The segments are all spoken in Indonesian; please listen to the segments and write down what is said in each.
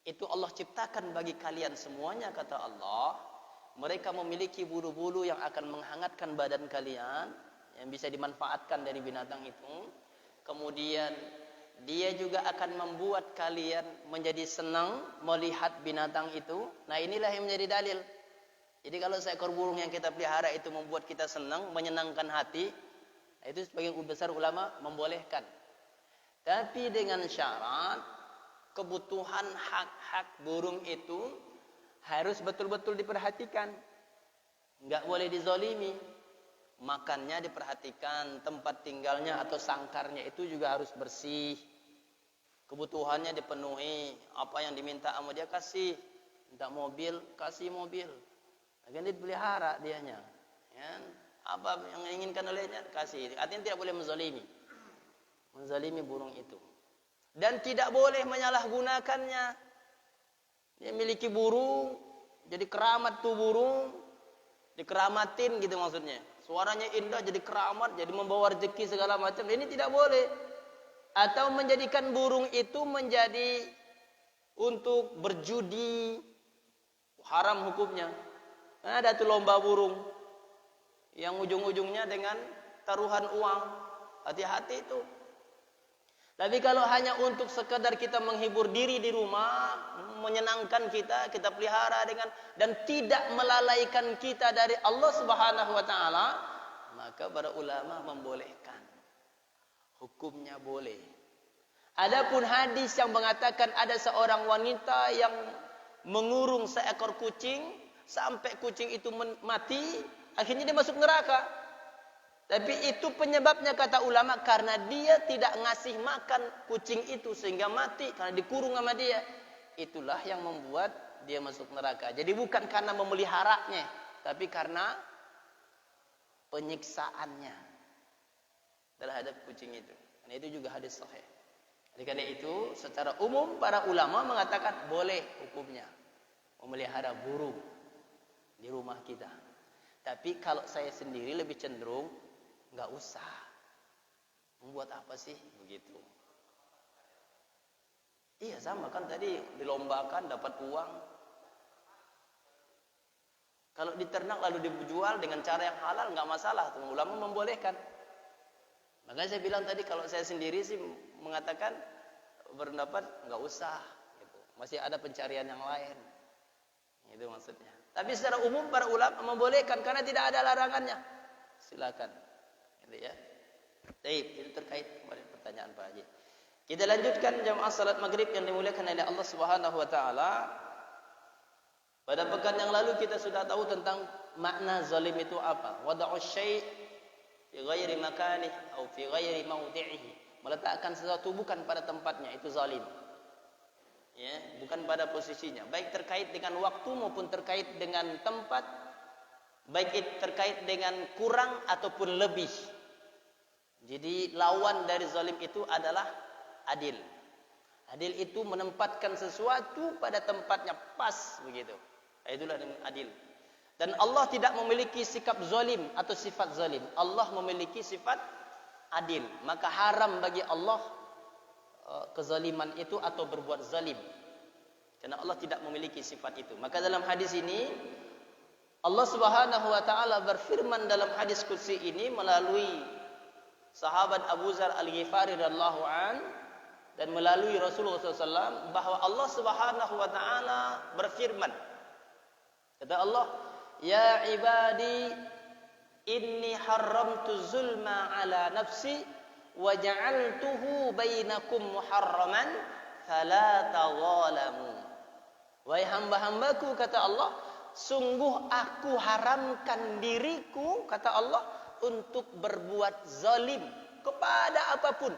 Itu Allah ciptakan bagi kalian semuanya, kata Allah. Mereka memiliki bulu-bulu yang akan menghangatkan badan kalian, yang bisa dimanfaatkan dari binatang itu. Kemudian dia juga akan membuat kalian menjadi senang melihat binatang itu. Nah, inilah yang menjadi dalil. Jadi kalau seekor burung yang kita pelihara itu membuat kita senang, menyenangkan hati, itu sebagian besar ulama membolehkan. Tapi dengan syarat kebutuhan hak-hak burung itu harus betul-betul diperhatikan. Enggak boleh dizalimi. Makannya diperhatikan, tempat tinggalnya atau sangkarnya itu juga harus bersih. Kebutuhannya dipenuhi, apa yang diminta sama dia kasih. Minta mobil, kasih mobil. Akan dipelihara dianya. Ya. Apa yang diinginkan olehnya kasih. Artinya tidak boleh menzalimi. Menzalimi burung itu. Dan tidak boleh menyalahgunakannya. Dia miliki burung, jadi keramat tuh burung, dikeramatin gitu maksudnya. Suaranya indah jadi keramat, jadi membawa rezeki segala macam. Ini tidak boleh. Atau menjadikan burung itu menjadi untuk berjudi, haram hukumnya. Nah, ada tuh lomba burung yang ujung-ujungnya dengan taruhan uang. Hati-hati itu. Tapi kalau hanya untuk sekedar kita menghibur diri di rumah, menyenangkan kita pelihara dengan dan tidak melalaikan kita dari Allah Subhanahu wa taala, maka para ulama membolehkan. Hukumnya boleh. Adapun hadis yang mengatakan ada seorang wanita yang mengurung seekor kucing sampai kucing itu mati, akhirnya dia masuk neraka. Tapi itu penyebabnya kata ulama karena dia tidak ngasih makan kucing itu sehingga mati karena dikurung sama dia. Itulah yang membuat dia masuk neraka. Jadi bukan karena memeliharanya, tapi karena penyiksaannya terhadap kucing itu. Dan itu juga hadis sahih. Jadi karena itu secara umum para ulama mengatakan boleh hukumnya memelihara burung di rumah kita. Tapi kalau saya sendiri lebih cenderung nggak usah. Membuat apa sih begitu? Iya sama kan tadi dilombakan dapat uang. Kalau diternak lalu dijual dengan cara yang halal nggak masalah. Ulama membolehkan. Makanya saya bilang tadi kalau saya sendiri sih mengatakan berpendapat nggak usah. Gitu. Masih ada pencarian yang lain. Itu maksudnya. Tapi secara umum para ulama membolehkan karena tidak ada larangannya. Silakan. Gitu ya. Baik, itu terkait kemarin pertanyaan Pak Haji. Kita lanjutkan jamaah salat maghrib yang dimuliakan oleh Allah Subhanahu wa taala. Pada pekan yang lalu kita sudah tahu tentang makna zalim itu apa. Wada'u syai' fi ghairi makanihi atau fi ghairi mawdi'ihi. Meletakkan sesuatu bukan pada tempatnya, itu zalim. Ya, bukan pada posisinya. Baik terkait dengan waktu maupun terkait dengan tempat, baik terkait dengan kurang ataupun lebih. Jadi lawan dari zalim itu adalah adil. Adil itu menempatkan sesuatu pada tempatnya pas begitu. Itulah dengan adil. Dan Allah tidak memiliki sikap zalim atau sifat zalim. Allah memiliki sifat adil. Maka haram bagi Allah kezaliman itu atau berbuat zalim. Karena Allah tidak memiliki sifat itu. Maka dalam hadis ini Allah Subhanahu wa taala berfirman dalam hadis qudsi ini melalui sahabat Abu Dzar Al-Ghifari radhiyallahu an dan melalui Rasulullah SAW bahwa Allah Subhanahu wa taala berfirman. Kata Allah, "Ya ibadi, inni haramtu zulma ala nafsi wa ja'altuhu bainakum muharraman fala tadzalamu." Wahai hamba-hambaku, kata Allah, sungguh aku haramkan diriku, kata Allah, untuk berbuat zalim kepada apapun.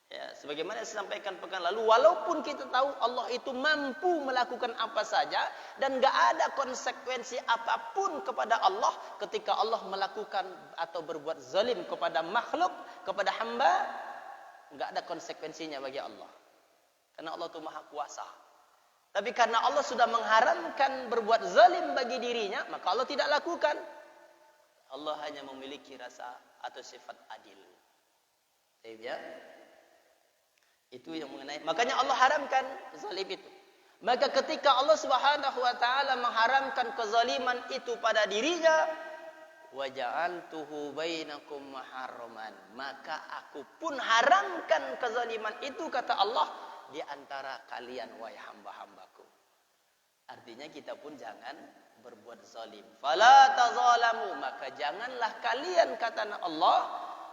Ya, sebagaimana saya sampaikan pekan lalu, walaupun kita tahu Allah itu mampu melakukan apa saja dan gak ada konsekuensi apapun kepada Allah ketika Allah melakukan atau berbuat zalim kepada makhluk, kepada hamba, gak ada konsekuensinya bagi Allah. Karena Allah itu maha kuasa. Tapi karena Allah sudah mengharamkan berbuat zalim bagi dirinya, maka Allah tidak lakukan. Allah hanya memiliki rasa atau sifat adil. Ya. Itu yang mengenai. Makanya Allah haramkan zalim itu. Maka ketika Allah Subhanahu wa taala mengharamkan kezaliman itu pada dirinya, wa ja'altuhu bainakum muharraman, maka aku pun haramkan kezaliman itu, kata Allah, di antara kalian wahai hamba-hambaku. Artinya kita pun jangan berbuat zalim. Fala tazalamu, maka janganlah kalian, kata Allah,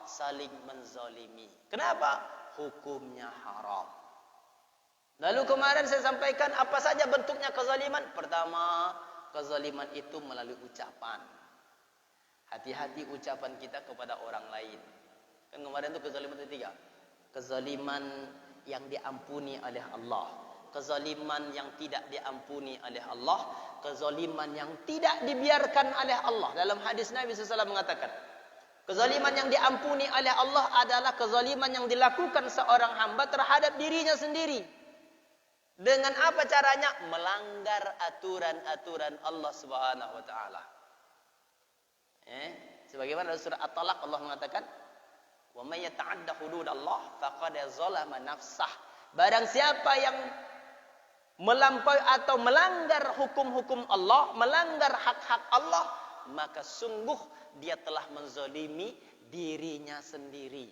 saling menzalimi. Kenapa? Hukumnya haram. Lalu kemarin saya sampaikan apa saja bentuknya kezaliman. Pertama, kezaliman itu melalui ucapan. Hati-hati ucapan kita kepada orang lain. Kan kemarin itu kezaliman itu 3. Kezaliman yang diampuni oleh Allah, kezaliman yang tidak diampuni oleh Allah, kezaliman yang tidak dibiarkan oleh Allah. Dalam hadis Nabi SAW mengatakan, kezaliman yang diampuni oleh Allah adalah kezaliman yang dilakukan seorang hamba terhadap dirinya sendiri. Dengan apa caranya? Melanggar aturan-aturan Allah Subhanahu wa taala. Sebagaimana dalam surah At-Talaq Allah mengatakan, "Wa may yata'adda hududallah faqad zalama nafsah." Barang siapa yang melampaui atau melanggar hukum-hukum Allah, melanggar hak-hak Allah, maka sungguh dia telah menzalimi dirinya sendiri.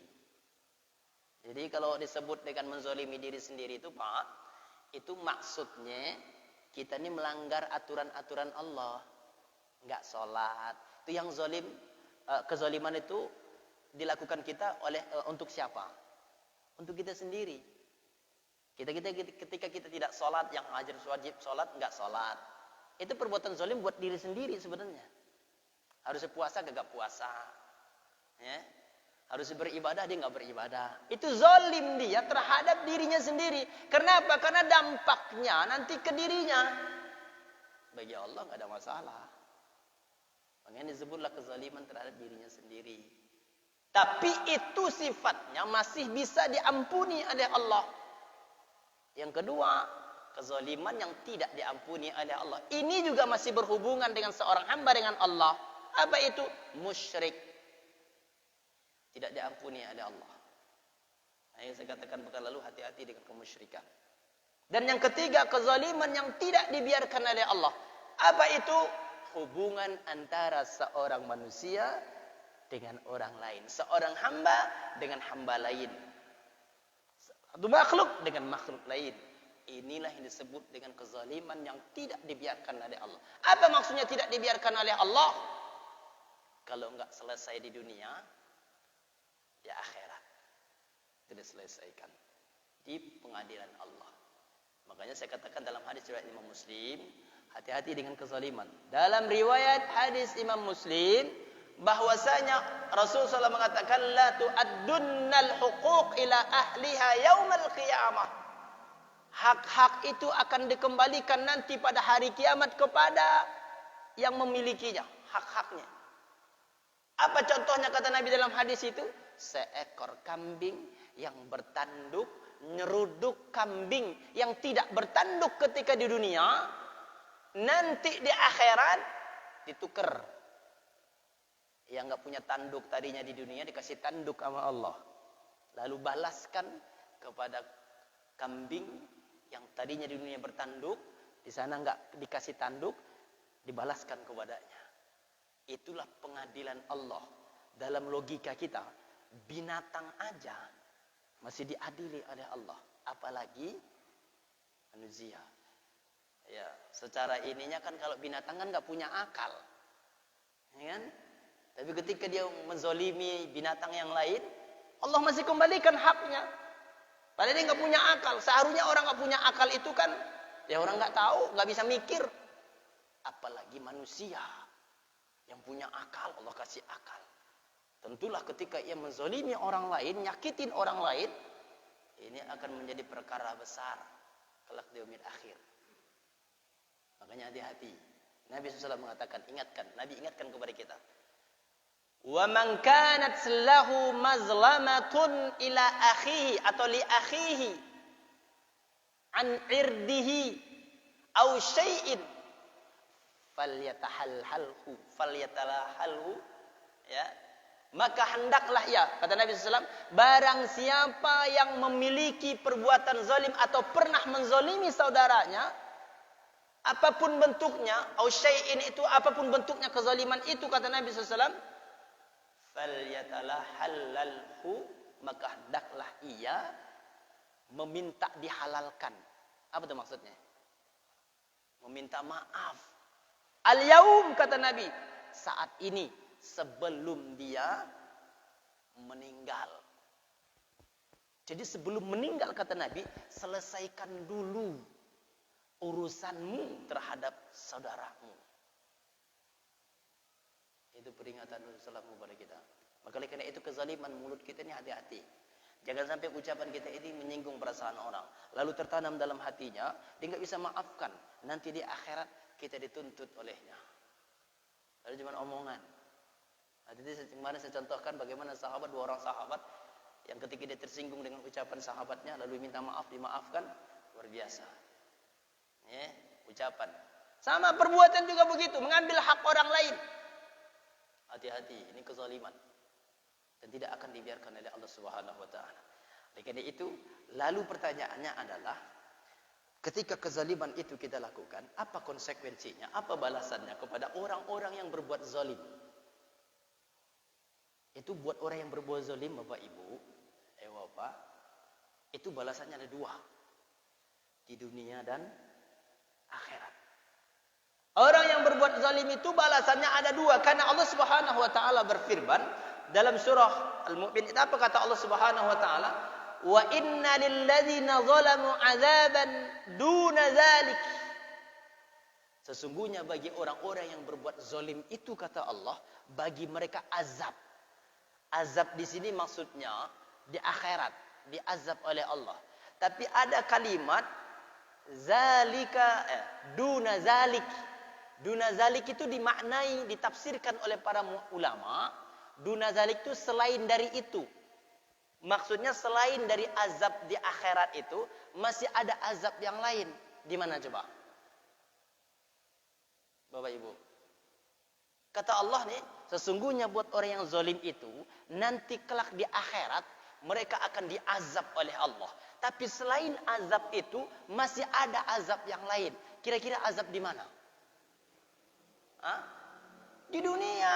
Jadi kalau disebut dengan menzalimi diri sendiri itu, Pak, itu maksudnya kita ini melanggar aturan-aturan Allah. Enggak sholat. Itu yang zalim, kezaliman itu dilakukan kita oleh untuk siapa? Untuk kita sendiri. Ketika kita tidak sholat, yang wajib sholat, enggak sholat. Itu perbuatan zalim buat diri sendiri sebenarnya. Harusnya puasa, gak puasa. Ya. Harus beribadah, dia nggak beribadah. Itu zalim dia terhadap dirinya sendiri. Kenapa? Karena dampaknya nanti ke dirinya. Bagi Allah nggak ada masalah. Makanya disebutlah kezaliman terhadap dirinya sendiri. Tapi itu sifatnya masih bisa diampuni oleh Allah. Yang kedua, kezaliman yang tidak diampuni oleh Allah. Ini juga masih berhubungan dengan seorang hamba dengan Allah. Apa itu? Musyrik. Tidak diampuni oleh Allah. Nah, yang saya katakan pekan lalu, hati-hati dengan kemusyrikan. Dan yang ketiga, kezaliman yang tidak dibiarkan oleh Allah. Apa itu? Hubungan antara seorang manusia dengan orang lain. Seorang hamba dengan hamba lain. Satu makhluk dengan makhluk lain. Inilah yang disebut dengan kezaliman yang tidak dibiarkan oleh Allah. Apa maksudnya tidak dibiarkan oleh Allah? Kalau enggak selesai di dunia, ya akhirat tidak selesaikan di pengadilan Allah. Makanya saya katakan dalam hadis riwayat Imam Muslim, hati-hati dengan kezaliman. Dalam riwayat hadis Imam Muslim, bahwasanya Rasul SAW mengatakan, la tu'addunnal huquq ila ahliha yaumal qiyamah. Hak-hak itu akan dikembalikan nanti pada hari kiamat kepada yang memilikinya, hak-haknya. Apa contohnya kata Nabi dalam hadis itu? Seekor kambing yang bertanduk, nyeruduk kambing yang tidak bertanduk ketika di dunia, nanti di akhirat ditukar. Yang nggak punya tanduk tadinya di dunia dikasih tanduk sama Allah. Lalu balaskan kepada kambing yang tadinya di dunia bertanduk, di sana nggak dikasih tanduk, dibalaskan kepadanya. Itulah pengadilan Allah. Dalam logika kita, binatang aja masih diadili oleh Allah, apalagi manusia. Ya, secara ininya kan kalau binatang kan nggak punya akal, ya kan? Tapi ketika dia menzolimi binatang yang lain, Allah masih kembalikan haknya. Padahal dia nggak punya akal. Seharusnya orang nggak punya akal itu kan, ya orang nggak tahu, nggak bisa mikir. Apalagi manusia yang punya akal, Allah kasih akal. Tentulah ketika ia menzalimi orang lain, nyakitin orang lain, ini akan menjadi perkara besar kelak di yaumil akhir. Makanya hati-hati. Nabi SAW mengatakan, Nabi ingatkan kepada kita. Wa man kanat lahu mazlamatun ila akhihi atau li akhihi an irdihi aw syai'in falyatahalhalhu ya. maka hendaklah ia, kata Nabi SAW, barang siapa yang memiliki perbuatan zalim atau pernah menzalimi saudaranya, apapun bentuknya, au syai'in itu, apapun bentuknya kezaliman itu, kata Nabi SAW, falyatalahallalhu, maka hendaklah ia meminta dihalalkan. Apa itu maksudnya? Meminta maaf. Al-yaum, kata Nabi, saat ini, sebelum dia meninggal. Jadi sebelum meninggal, kata Nabi, selesaikan dulu urusanmu terhadap saudaramu. Itu peringatan Rasulullah kepada kita. Maka oleh karena itu kezaliman mulut kita ini hati-hati. Jangan sampai ucapan kita ini menyinggung perasaan orang. Lalu tertanam dalam hatinya, dia nggak bisa maafkan. Nanti di akhirat kita dituntut olehnya. Lalu cuma omongan. Jadi kemarin saya contohkan bagaimana dua orang sahabat yang ketika dia tersinggung dengan ucapan sahabatnya lalu minta maaf, dimaafkan, luar biasa. Ya, ucapan. Sama perbuatan juga begitu, mengambil hak orang lain. Hati-hati, ini kezaliman. Dan tidak akan dibiarkan oleh Allah Subhanahu wa taala. Oleh karena itu, lalu pertanyaannya adalah ketika kezaliman itu kita lakukan, apa konsekuensinya? Apa balasannya kepada orang-orang yang berbuat zalim? Itu buat orang yang berbuat zalim, Bapak Ibu, Bapak, itu balasannya ada dua. Di dunia dan akhirat. Orang yang berbuat zalim itu balasannya ada dua. Karena Allah Subhanahu wa taala berfirman dalam surah Al-Mu'min, apa kata Allah Subhanahu wa taala? Wa inna lilladzina zalamu 'adzaban duna dzalik. Sesungguhnya bagi orang-orang yang berbuat zalim itu, kata Allah, bagi mereka azab. Azab di sini maksudnya di akhirat, diazab oleh Allah. Tapi ada kalimat zalika duna zalik. Duna zalik itu dimaknai, ditafsirkan oleh para ulama. Duna zalik itu selain dari itu. Maksudnya selain dari azab di akhirat itu masih ada azab yang lain. Di mana coba? Bapak Ibu. Kata Allah nih, sesungguhnya buat orang yang zalim itu nanti kelak di akhirat mereka akan diazab oleh Allah. Tapi selain azab itu masih ada azab yang lain. Kira-kira azab di mana? Hah? Di dunia.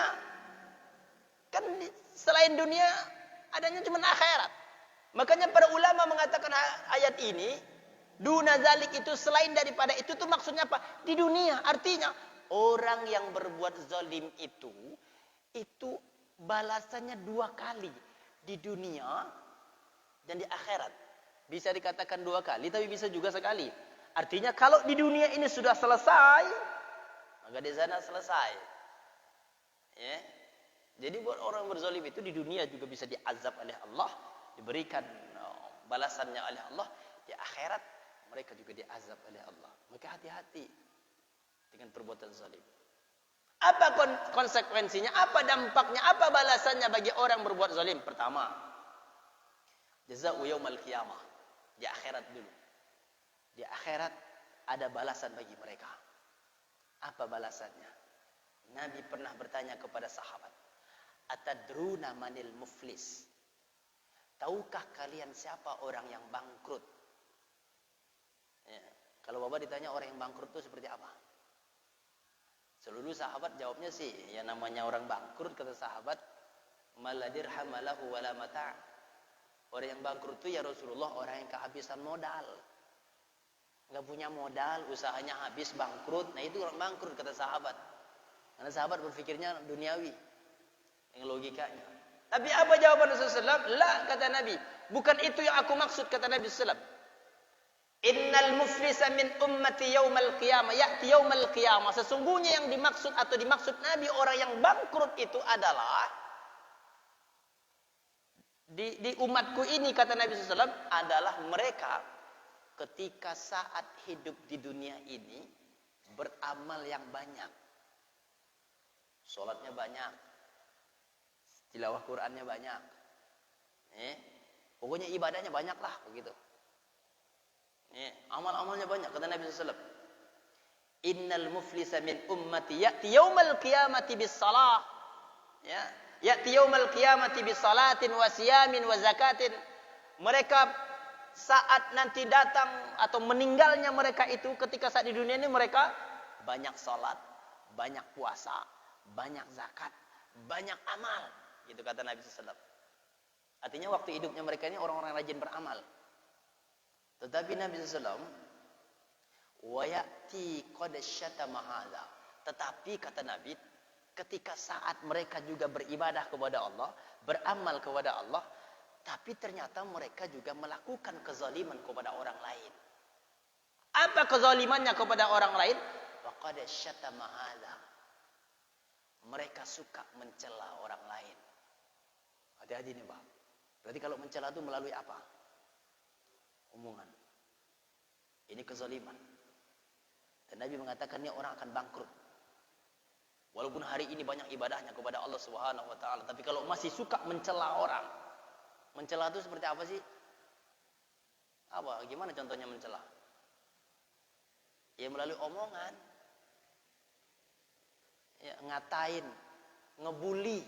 Kan selain dunia adanya cuma akhirat. Makanya para ulama mengatakan ayat ini, duna zalik itu selain daripada itu tuh maksudnya apa? Di dunia. Artinya orang yang berbuat zalim itu balasannya dua kali. Di dunia dan di akhirat. Bisa dikatakan dua kali, tapi bisa juga sekali. Artinya kalau di dunia ini sudah selesai, maka di sana selesai. Ya. Jadi buat orang berzalim itu di dunia juga bisa diazab oleh Allah, diberikan balasannya oleh Allah. Di akhirat mereka juga diazab oleh Allah. Maka hati-hati dengan perbuatan zalim. Apa konsekuensinya? Apa dampaknya? Apa balasannya bagi orang berbuat zalim? Pertama, jazaa'u yaumal qiyamah. Di akhirat dulu. Di akhirat ada balasan bagi mereka. Apa balasannya? Nabi pernah bertanya kepada sahabat, atadruna manil muflis? Tahukah kalian siapa orang yang bangkrut? Ya. Kalau Bapak ditanya orang yang bangkrut itu seperti apa? Seluruh sahabat jawabnya sih, ya namanya orang bangkrut, kata sahabat, mala dirham lahu wala mata'. Orang yang bangkrut itu ya Rasulullah, orang yang kehabisan modal. Enggak punya modal, usahanya habis, bangkrut. Nah itu orang bangkrut, kata sahabat. Karena sahabat berpikirnya duniawi, yang logikanya. Tapi apa jawaban Rasulullah SAW? La, kata Nabi, bukan itu yang aku maksud, kata Nabi SAW. Innal muflisa min ummati yaumal qiyamah ya'ti yaumal qiyamah. Sesungguhnya yang dimaksud atau dimaksud Nabi orang yang bangkrut itu adalah di umatku ini, kata Nabi SAW, adalah mereka ketika saat hidup di dunia ini beramal yang banyak. Salatnya banyak, tilawah Qur'annya banyak. Pokoknya ibadahnya banyak lah begitu. Amal-amalnya banyak, kata Nabi SAW. Innal muflisa min ummati ya'ti yaumal qiyamati bis salah. Ya, Ya'ti yaumal qiyamati bi salatin wa siyamin wa zakatin. Mereka saat nanti datang atau meninggalnya mereka itu ketika saat di dunia ini mereka banyak salat, banyak puasa, banyak zakat, banyak amal. Gitu kata Nabi SAW. Artinya waktu hidupnya mereka ini orang-orang rajin beramal. Tetapi Nabi SAW wa ya'ti qad syatama hadza. Tetapi kata Nabi, ketika saat mereka juga beribadah kepada Allah, beramal kepada Allah, tapi ternyata mereka juga melakukan kezaliman kepada orang lain. Apa kezalimannya kepada orang lain? Faqad syatama hadza. Mereka suka mencela orang lain. Hati-hati nih, Pak. Berarti kalau mencela itu melalui apa? Omongan. Ini kezaliman. Dan Nabi mengatakan ini orang akan bangkrut. Walaupun hari ini banyak ibadahnya kepada Allah Subhanahu wa taala, tapi kalau masih suka mencela orang. Mencela itu seperti apa sih? Apa? Gimana contohnya mencela? Ya melalui omongan. Ya, ngatain, ngebully.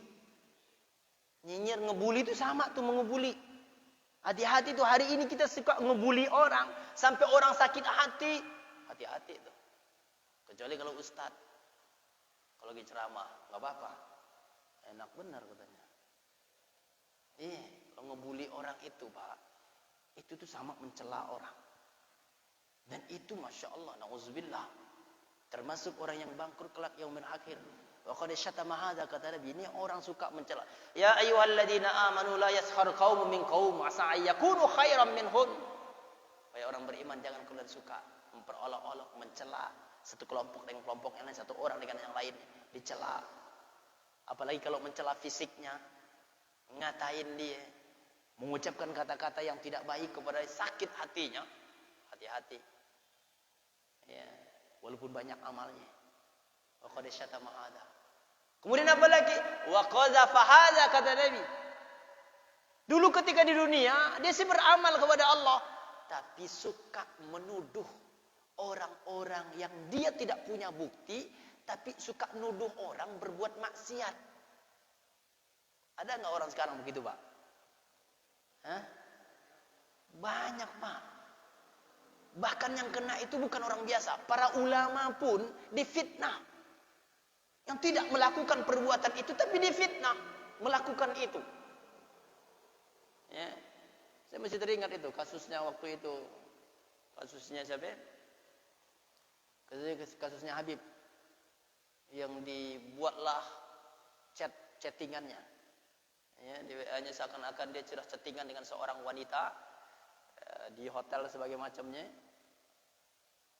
Nyinyir, ngebully itu sama tuh mengebully. Hati-hati tuh, hari ini kita suka ngebully orang sampai orang sakit hati. Hati-hati tuh. Kecuali kalau ustaz, kalau lagi ceramah, nggak apa-apa. Enak benar katanya. Kalau ngebully orang itu, Pak, itu tuh sama mencela orang. Dan itu Masya Allah, na'udzubillah, termasuk orang yang bangkrut kelak yaumil akhir. Wa qad syatama hadza, kata Nabi, ini orang suka mencela. Ya ayyuhalladzina amanu la yaskhar qaumun min qaum asa ayyakunu khairan minhum. Wahai orang beriman, jangan kalian suka memperolok-olok, mencela satu kelompok dengan kelompok yang lain, satu orang dengan yang lain, dicela. Apalagi kalau mencela fisiknya, ngatain dia, mengucapkan kata-kata yang tidak baik kepada dia, sakit hatinya. Hati-hati. Ya, walaupun banyak amalnya. Wa qad syatama hadza. Kemudian apa lagi? Wa qazafa hadza, kata Nabi. Dulu ketika di dunia, dia sih beramal kepada Allah, tapi suka menuduh orang-orang yang dia tidak punya bukti, tapi suka nuduh orang berbuat maksiat. Ada nggak orang sekarang begitu, Pak? Hah? Banyak, Pak. Bahkan yang kena itu bukan orang biasa. Para ulama pun difitnah. Yang tidak melakukan perbuatan itu, tapi difitnah melakukan itu. Ya. Saya masih teringat itu kasusnya waktu itu. Kasusnya siapa? Kasusnya Habib. Yang dibuatlah chattingannya. Ya, di WA-nya seakan-akan dia cerah chattingan dengan seorang wanita di hotel sebagai macamnya.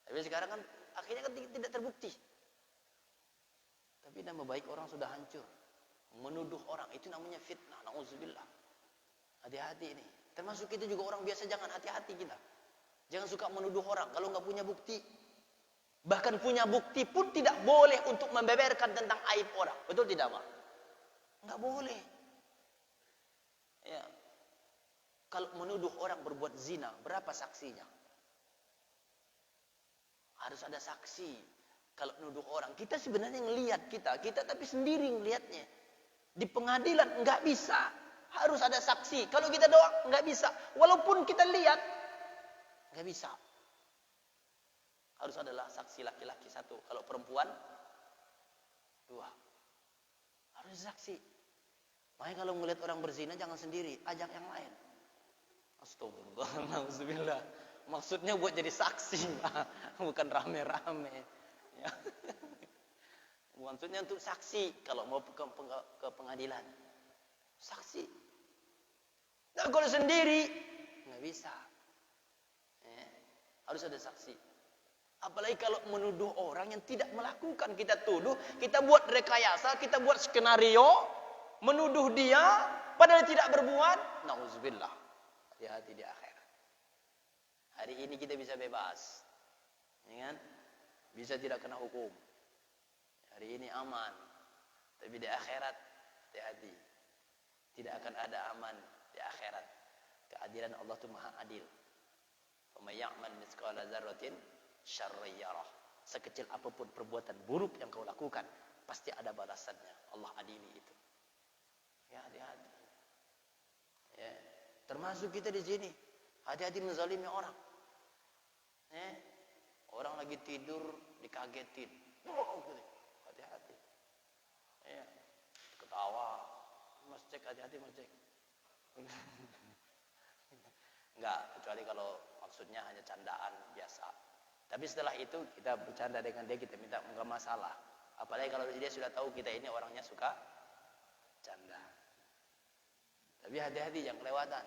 Tapi sekarang kan akhirnya kan tidak terbukti. Tapi nama baik orang sudah hancur. Menuduh orang itu namanya fitnah. Nauzubillah. Hati-hati ini. Termasuk itu juga orang biasa, jangan, hati-hati kita. Jangan suka menuduh orang kalau nggak punya bukti. Bahkan punya bukti pun tidak boleh untuk membeberkan tentang aib orang. Betul tidak, Pak? Nggak boleh. Ya. Kalau menuduh orang berbuat zina, berapa saksinya? Harus ada saksi. Kalau menuduh orang, kita sebenarnya ngelihat kita tapi sendiri ngelihatnya. Di pengadilan nggak bisa, harus ada saksi. Kalau kita doang nggak bisa, walaupun kita lihat nggak bisa. Harus adalah saksi laki-laki satu, kalau perempuan dua. Harus saksi. Makanya kalau melihat orang berzina jangan sendiri, ajak yang lain. Astagfirullah, nauzubillah. Maksudnya buat jadi saksi, bukan rame-rame. Ya. Maksudnya untuk saksi kalau mau ke pengadilan. Saksi. Nah, kalau sendiri nggak bisa. Ya. Harus ada saksi. Apalagi kalau menuduh orang yang tidak melakukan, kita tuduh, kita buat rekayasa, kita buat skenario, menuduh dia padahal tidak berbuat. Nauzubillah. Hati-hati di akhirat. Hari ini kita bisa bebas, ya kan? Bisa tidak kena hukum. Hari ini aman, tapi di akhirat hati-hati. Tidak akan ada aman di akhirat. Keadilan Allah itu maha adil. Faman ya'mal mithqala dzarratin syarran yarah. Sekecil apapun perbuatan buruk yang kau lakukan, pasti ada balasannya. Allah adili itu. Ya, hati-hati. Ya. Termasuk kita di sini, hati-hati menzalimi orang. Orang lagi tidur dikagetin. Hati-hati. Ya. Ketawa. Mas cek, hati-hati mas cek. Enggak, kecuali kalau maksudnya hanya candaan biasa. Tapi setelah itu kita bercanda dengan dia, kita minta enggak masalah. Apalagi kalau dia sudah tahu kita ini orangnya suka canda. Tapi hati-hati jangan kelewatan.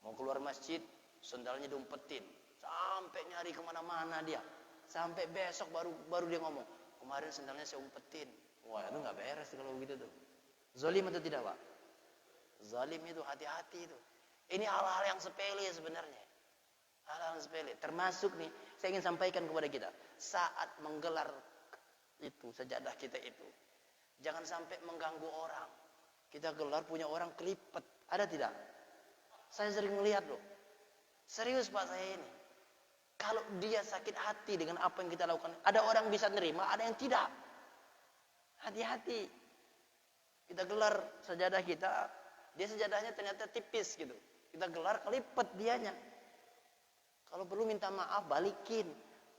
Mau keluar masjid, sendalnya diumpetin. Sampai nyari kemana-mana dia. Sampai besok baru dia ngomong, kemarin sendalnya saya umpetin. Wah, itu nggak beres kalau begitu tuh. Zalim atau tidak, Pak? Zalim itu hati-hati itu. Ini hal-hal yang sepele sebenarnya. Hal-hal yang sepele. Termasuk nih, saya ingin sampaikan kepada kita. Saat menggelar itu, sajadah kita itu. Jangan sampai mengganggu orang. Kita gelar punya orang kelipet. Ada tidak? Saya sering melihat loh. Serius Pak saya ini. Kalau dia sakit hati dengan apa yang kita lakukan. Ada orang bisa nerima, ada yang tidak. Hati-hati. Kita gelar sajadah kita. Dia sajadahnya ternyata tipis gitu. Kita gelar kelipet dianya. Kalau perlu minta maaf, balikin.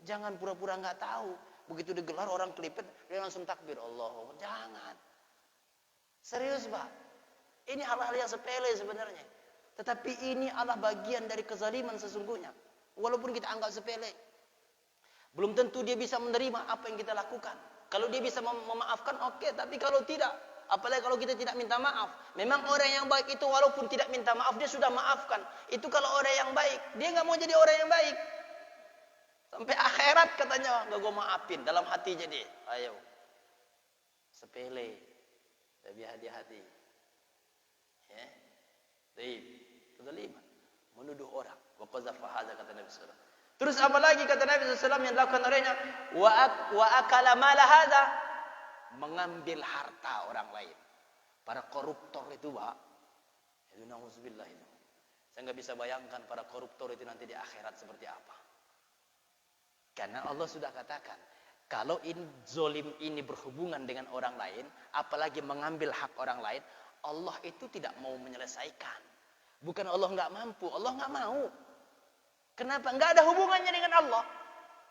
Jangan pura-pura nggak tahu. Begitu digelar orang kelipet, dia langsung takbir. Allah, jangan. Serius Pak. Ini hal-hal yang sepele sebenarnya. Tetapi ini adalah bagian dari kezaliman sesungguhnya. Walaupun kita anggap sepele. Belum tentu dia bisa menerima apa yang kita lakukan. Kalau dia bisa memaafkan, oke. Tapi kalau tidak, apalagi kalau kita tidak minta maaf. Memang orang yang baik itu walaupun tidak minta maaf, dia sudah maafkan. Itu kalau orang yang baik. Dia nggak mau jadi orang yang baik. Sampai akhirat katanya, nggak gue maafin. Dalam hati jadi. Ayo. Sepele. Tapi hati-hati. Ya. Baik. Kezaliman. Menuduh orang. Wa qazafa hadza kata Nabi sallallahu alaihi wasallam. Terus apa lagi kata Nabi sallallahu alaihi wasallam yang dilakukan olehnya? Wa akala mala hadza. Mengambil harta orang lain. Para koruptor itu, Pak. Itu nauzubillah itu. Saya nggak bisa bayangkan para koruptor itu nanti di akhirat seperti apa. Karena Allah sudah katakan, kalau zolim ini berhubungan dengan orang lain, apalagi mengambil hak orang lain, Allah itu tidak mau menyelesaikan. Bukan Allah nggak mampu, Allah nggak mau. Kenapa? Nggak ada hubungannya dengan Allah.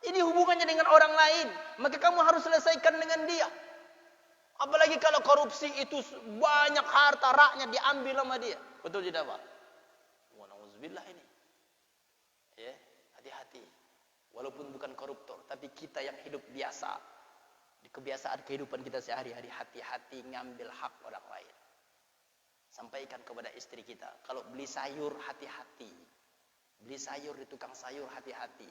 Ini hubungannya dengan orang lain. Maka kamu harus selesaikan dengan dia. Apalagi kalau korupsi itu banyak harta rakyat diambil sama dia. Betul tidak Pak? Wa na'udzubillah ini. Ya, hati-hati. Walaupun bukan koruptor, tapi kita yang hidup biasa. Di kebiasaan kehidupan kita sehari-hari, hati-hati ngambil hak orang lain. Sampaikan kepada istri kita, kalau beli sayur hati-hati. Beli sayur di tukang sayur hati-hati.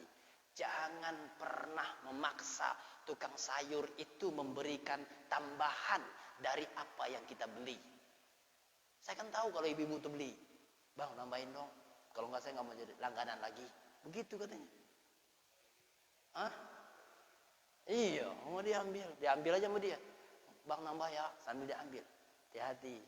Jangan pernah memaksa tukang sayur itu memberikan tambahan dari apa yang kita beli. Saya kan tahu kalau ibu-ibu itu beli. Bang, nambahin dong. Kalau enggak saya enggak mau jadi langganan lagi. Begitu katanya. Hah? Iya, mau diambil. Diambil aja sama dia. Bang, nambah ya, sambil diambil. Hati-hati.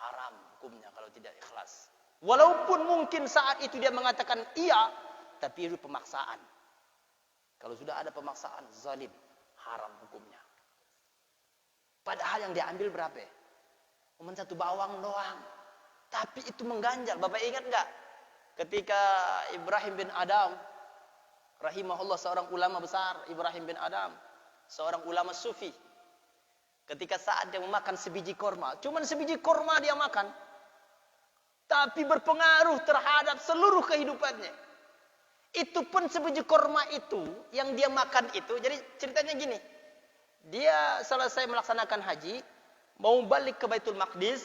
Haram hukumnya kalau tidak ikhlas. Walaupun mungkin saat itu dia mengatakan iya, tapi itu pemaksaan. Kalau sudah ada pemaksaan, zalim, haram hukumnya. Padahal yang diambil berapa? Cuma satu bawang doang. Tapi itu mengganjal. Bapak ingat enggak? Ketika Ibrahim bin Adam, rahimahullah, seorang ulama besar, Ibrahim bin Adam, seorang ulama sufi. Ketika saat dia memakan sebiji korma, cuma sebiji korma dia makan, tapi berpengaruh terhadap seluruh kehidupannya. Itu pun sebiji korma itu yang dia makan itu. Jadi ceritanya gini, dia selesai melaksanakan haji, mau balik ke Baitul Maqdis,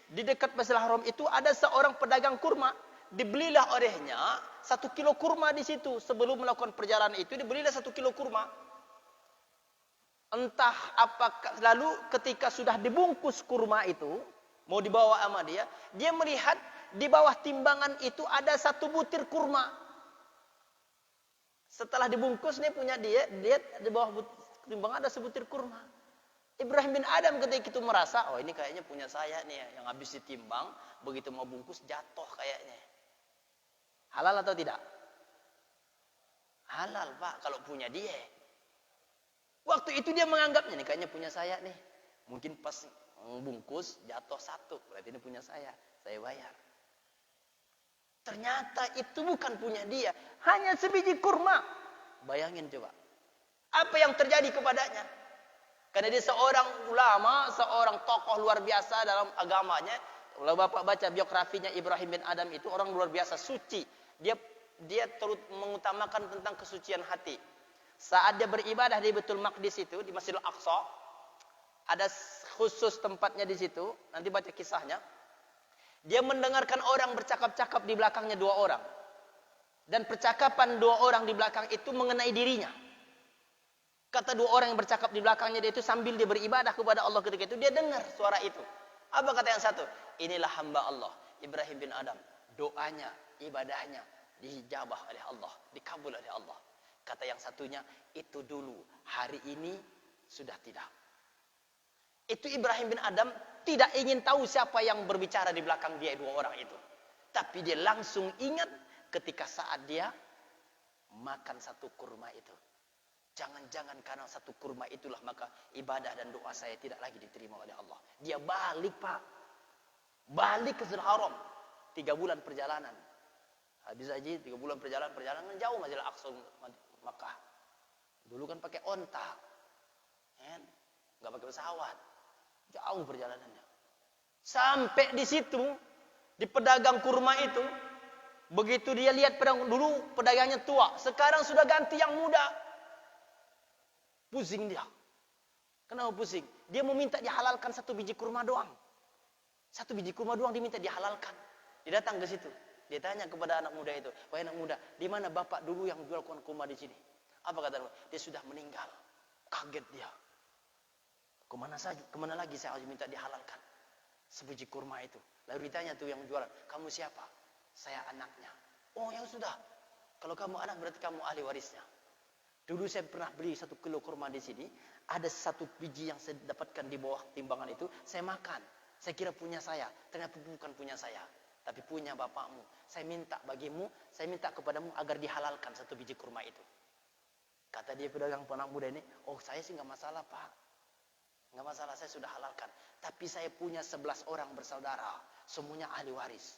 di dekat Masjidil Haram itu ada seorang pedagang kurma. Dibelilah olehnya 1 kilo kurma di situ. Sebelum melakukan perjalanan itu dibelilah 1 kilo kurma. Entah apakah, lalu ketika sudah dibungkus kurma itu, mau dibawa sama dia, dia melihat di bawah timbangan itu ada 1 butir kurma. Setelah dibungkus nih punya dia, lihat di bawah timbangan ada sebutir kurma. Ibrahim bin Adam ketika itu merasa, oh ini kayaknya punya saya nih yang habis ditimbang, begitu mau bungkus jatuh kayaknya. Halal atau tidak? Halal Pak, kalau punya dia. Waktu itu dia menganggapnya nih kayaknya punya saya nih. Mungkin pas bungkus jatuh satu, berarti ini punya saya bayar. Ternyata itu bukan punya dia, hanya sebiji kurma. Bayangin coba, apa yang terjadi kepadanya? Karena dia seorang ulama, seorang tokoh luar biasa dalam agamanya. Kalau Bapak baca biografinya Ibrahim bin Adam itu orang luar biasa suci. Dia terus mengutamakan tentang kesucian hati. Saat dia beribadah di Baitul Maqdis itu, di Masjidil Aqsa, ada khusus tempatnya di situ. Nanti baca kisahnya. Dia mendengarkan orang bercakap-cakap di belakangnya 2 orang. Dan percakapan 2 orang di belakang itu mengenai dirinya. Kata 2 orang yang bercakap di belakangnya dia itu sambil dia beribadah kepada Allah ketika itu, dia dengar suara itu. Apa kata yang satu? Inilah hamba Allah, Ibrahim bin Adam. Doanya, ibadahnya dijabah oleh Allah, dikabul oleh Allah. Kata yang satunya, itu dulu, hari ini sudah tidak. Itu Ibrahim bin Adam tidak ingin tahu siapa yang berbicara di belakang dia 2 orang itu. Tapi dia langsung ingat ketika saat dia makan satu kurma itu. Jangan-jangan karena satu kurma itulah maka ibadah dan doa saya tidak lagi diterima oleh Allah. Dia balik, Pak. Balik ke Masjidil Haram. 3 bulan perjalanan. Habis haji 3 bulan perjalanan jauh Masjidil Aqsa Makkah. Dulu kan pakai onta. Enggak pakai pesawat. Jauh perjalanannya. Sampai di situ, di pedagang kurma itu, begitu dia lihat dulu pedagangnya tua, sekarang sudah ganti yang muda. Pusing dia. Kenapa pusing? Dia meminta dihalalkan 1 biji kurma doang. 1 biji kurma doang diminta dihalalkan. Dia datang ke situ. Dia tanya kepada anak muda itu, "Wahai anak muda, di mana bapak dulu yang jual kurma di sini?" Apa kata dia? Dia sudah meninggal. Kaget dia. Kemana lagi saya harus minta dihalalkan sebiji kurma itu. Lalu ditanya tuh yang jualan, "Kamu siapa?" "Saya anaknya." "Oh, yang sudah. Kalau kamu anak berarti kamu ahli warisnya. Dulu saya pernah beli 1 kilo kurma di sini. Ada 1 biji yang saya dapatkan di bawah timbangan itu. Saya makan. Saya kira punya saya. Ternyata bukan punya saya. Tapi punya bapakmu. Saya minta bagimu. Saya minta kepadamu agar dihalalkan 1 biji kurma itu." Kata dia pedagang anak muda ini, "Oh, saya sih nggak masalah, Pak. Nggak masalah, saya sudah halalkan. Tapi saya punya 11 orang bersaudara. Semuanya ahli waris."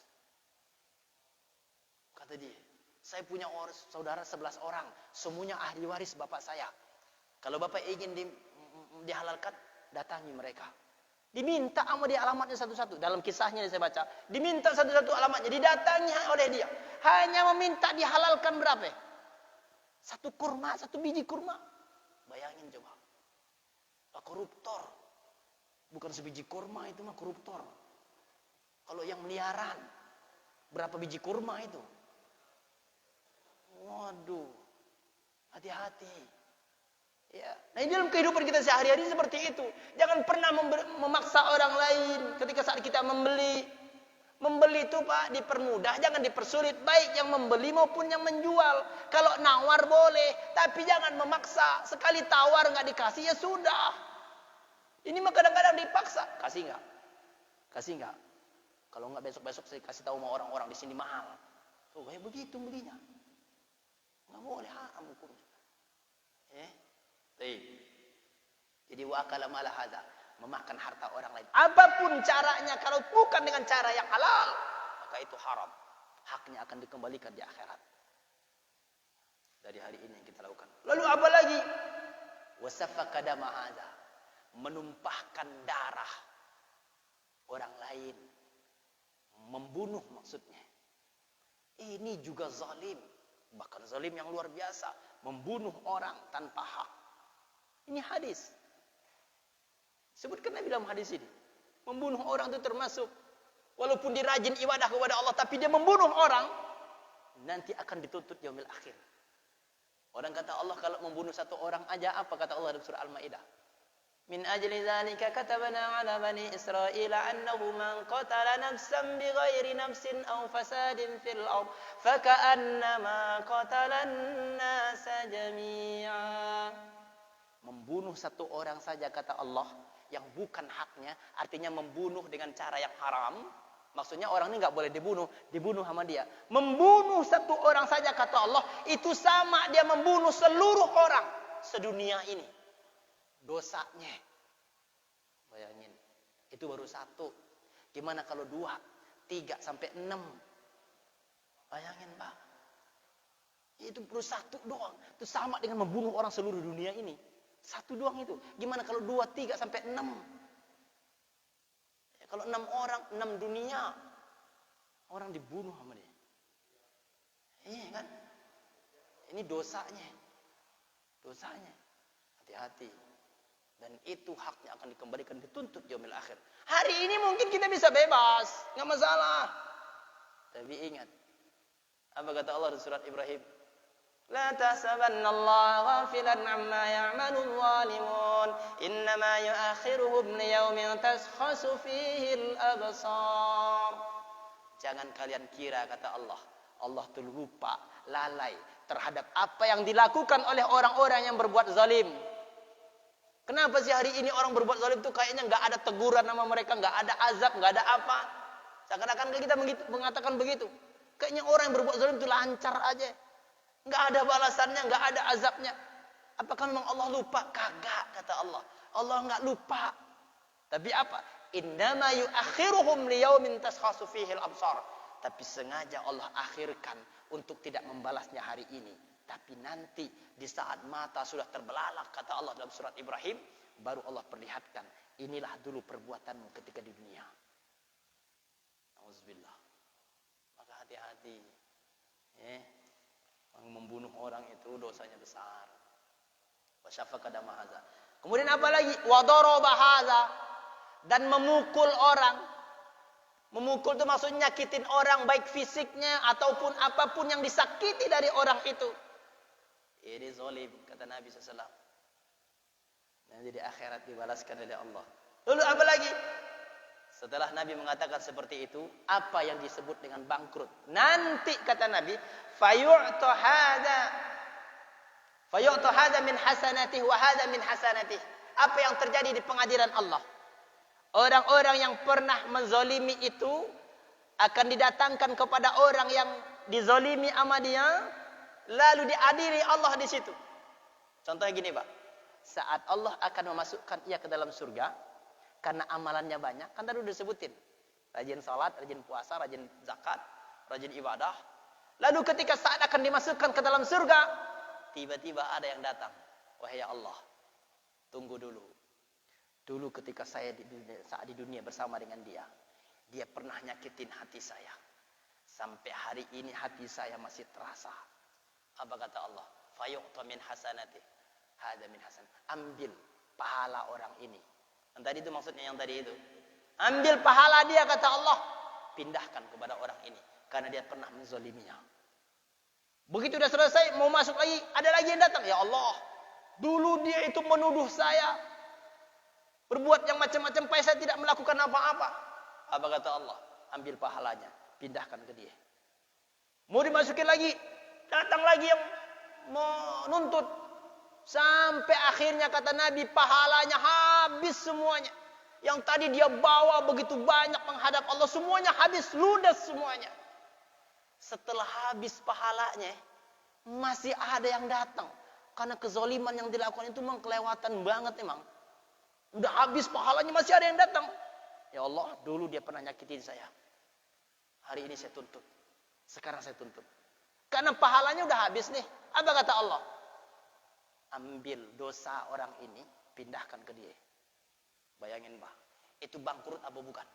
Kata dia, "Saya punya saudara 11 orang. Semuanya ahli waris bapak saya. Kalau bapak ingin dihalalkan, datangi mereka." Diminta sama dia alamatnya satu-satu. Dalam kisahnya yang saya baca, diminta satu-satu alamatnya. Didatangi oleh dia. Hanya meminta dihalalkan berapa? 1 kurma, 1 biji kurma. Bayangin coba. Koruptor. Bukan sebiji kurma itu mah koruptor. Kalau yang miliaran, berapa biji kurma itu? Waduh. Hati-hati. Ya. Nah, dalam kehidupan kita sehari-hari seperti itu. Jangan pernah memaksa orang lain ketika saat kita membeli. Membeli itu, Pak, dipermudah, jangan dipersulit. Baik yang membeli maupun yang menjual. Kalau nawar boleh, tapi jangan memaksa. Sekali tawar nggak dikasih, ya sudah. Ini mah kadang-kadang dipaksa. Kasih nggak? Kasih nggak? Kalau nggak besok-besok saya kasih tahu sama orang-orang di sini mahal. Tuh kayak begitu belinya. Nggak boleh, haram hukumnya. Jadi wakala malah hadza, memakan harta orang lain. Apapun caranya, kalau bukan dengan cara yang halal, maka itu haram. Haknya akan dikembalikan di akhirat. Dari hari ini yang kita lakukan. Lalu apa lagi? Wasafaka dama hadza, menumpahkan darah orang lain, membunuh maksudnya. Ini juga zalim, bahkan zalim yang luar biasa, membunuh orang tanpa hak. Ini hadis. Sebutkan Nabi dalam hadis ini. Membunuh orang itu termasuk, walaupun dia rajin ibadah kepada Allah, tapi dia membunuh orang, nanti akan dituntut yaumil akhir. Orang kata Allah, kalau membunuh 1 orang aja, apa kata Allah dalam surah Al-Maidah? Min ajli dzalika katabna 'ala bani Israila annahu man qatala nafsan bighairi nafsin aw fasadin fil ard faka'annama qatalan nasa jami'a. Membunuh 1 orang saja kata Allah yang bukan haknya, artinya membunuh dengan cara yang haram. Maksudnya orang ini nggak boleh dibunuh sama dia. Membunuh 1 orang saja kata Allah, itu sama dia membunuh seluruh orang sedunia ini. Dosanya. Bayangin. Itu baru 1. Gimana kalau 2, 3 sampai 6? Bayangin, Pak. Itu baru 1 doang. Itu sama dengan membunuh orang seluruh dunia ini. 1 doang itu. Gimana kalau 2, 3 sampai 6? Ya, kalau 6 orang, 6 dunia. Orang dibunuh sama dia. Iya kan? Ini dosanya. Dosanya. Hati-hati. Dan itu haknya akan dikembalikan, dituntut di yaumil akhir. Hari ini mungkin kita bisa bebas, nggak masalah. Tapi ingat, apa kata Allah di surat Ibrahim? La tahsabanna Allah ghafilan amma ya'malul zalimun, innama yu'akhiruhum liyaumin taskhasu fihi al-absar. Jangan kalian kira, kata Allah, Allah tuh lupa, lalai terhadap apa yang dilakukan oleh orang-orang yang berbuat zalim. Kenapa sih hari ini orang berbuat zalim itu kayaknya nggak ada teguran sama mereka, nggak ada azab, nggak ada apa? Seakan-akan kita mengatakan begitu. Kayaknya orang yang berbuat zalim itu lancar aja, nggak ada balasannya, nggak ada azabnya. Apakah memang Allah lupa? Kagak, kata Allah. Allah nggak lupa. Tapi apa? Innama yu'akhiruhum liyaumin taskhasu fihi al-absar. Tapi sengaja Allah akhirkan untuk tidak membalasnya hari ini. Tapi nanti di saat mata sudah terbelalak, kata Allah dalam surat Ibrahim, baru Allah perlihatkan, inilah dulu perbuatanmu ketika di dunia. Auzubillah. Maka hati-hati. Membunuh orang itu dosanya besar. Wa syafaka dama hadza. Kemudian apa lagi? Wa daraba hadza. Dan memukul orang. Memukul itu maksudnya nyakitin orang, baik fisiknya ataupun apapun yang disakiti dari orang itu. Ini zalim, kata Nabi SAW. Nanti di akhirat dibalaskan oleh Allah. Lalu apa lagi? Setelah Nabi mengatakan seperti itu, apa yang disebut dengan bangkrut? Nanti kata Nabi, fayu'ta hadza min hasanatihi wa hadza min hasanatihi. Apa yang terjadi di pengadilan Allah? Orang-orang yang pernah menzalimi itu akan didatangkan kepada orang yang dizalimi sama dia, lalu diadili Allah di situ. Contohnya gini, Pak. Saat Allah akan memasukkan ia ke dalam surga, karena amalannya banyak, kan tadi udah disebutin. Rajin salat, rajin puasa, rajin zakat, rajin ibadah. Lalu ketika saat akan dimasukkan ke dalam surga, tiba-tiba ada yang datang. Wahai Allah, tunggu dulu. Dulu ketika saya saat di dunia bersama dengan dia pernah nyakitin hati saya. Sampai hari ini hati saya masih terasa. Apa kata Allah? Fayu'ta min hasanati. Hadza min hasan. Ambil pahala orang ini. Yang tadi itu maksudnya yang tadi itu. Ambil pahala dia, kata Allah. Pindahkan kepada orang ini. Karena dia pernah menzaliminya. Begitu sudah selesai, mau masuk lagi, ada lagi yang datang. Ya Allah, dulu dia itu menuduh saya. Berbuat yang macam-macam, supaya saya tidak melakukan apa-apa. Apa kata Allah? Ambil pahalanya. Pindahkan ke dia. Mau dimasukin lagi, datang lagi yang menuntut. Sampai akhirnya kata Nabi, pahalanya habis semuanya. Yang tadi dia bawa begitu banyak menghadap Allah, semuanya habis, ludas semuanya. Setelah habis pahalanya, masih ada yang datang. Karena kezaliman yang dilakukan itu memang kelewatan banget memang. Udah habis pahalanya, masih ada yang datang. Ya Allah, dulu dia pernah nyakitin saya. Hari ini saya tuntut. Sekarang saya tuntut. Karena pahalanya udah habis nih. Apa kata Allah? Ambil dosa orang ini, pindahkan ke dia. Bayangin, Pak. Itu bangkrut apa bukan?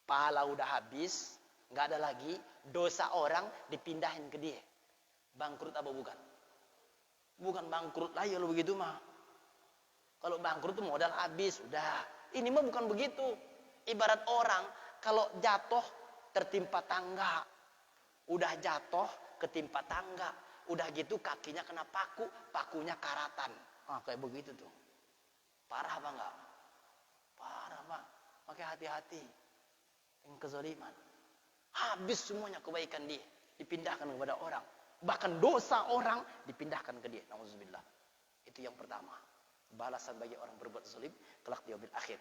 Pahala udah habis, nggak ada lagi. Dosa orang dipindahin ke dia. Bangkrut apa bukan? Bukan bangkrut lah ya lo begitu mah. Kalau bangkrut itu modal habis, udah. Ini mah bukan begitu. Ibarat orang kalau jatuh tertimpa tangga. Udah jatuh ketimpa tangga. Udah gitu kakinya kena paku, pakunya karatan. Kayak begitu tuh. Parah apa enggak? Parah, Pak. Makanya hati-hati dengan kezaliman. Habis semuanya kebaikan dia, dipindahkan kepada orang. Bahkan dosa orang dipindahkan ke dia. Nauzubillah. Itu yang pertama. Balasan bagi orang berbuat zalim kelak di yaumil akhir.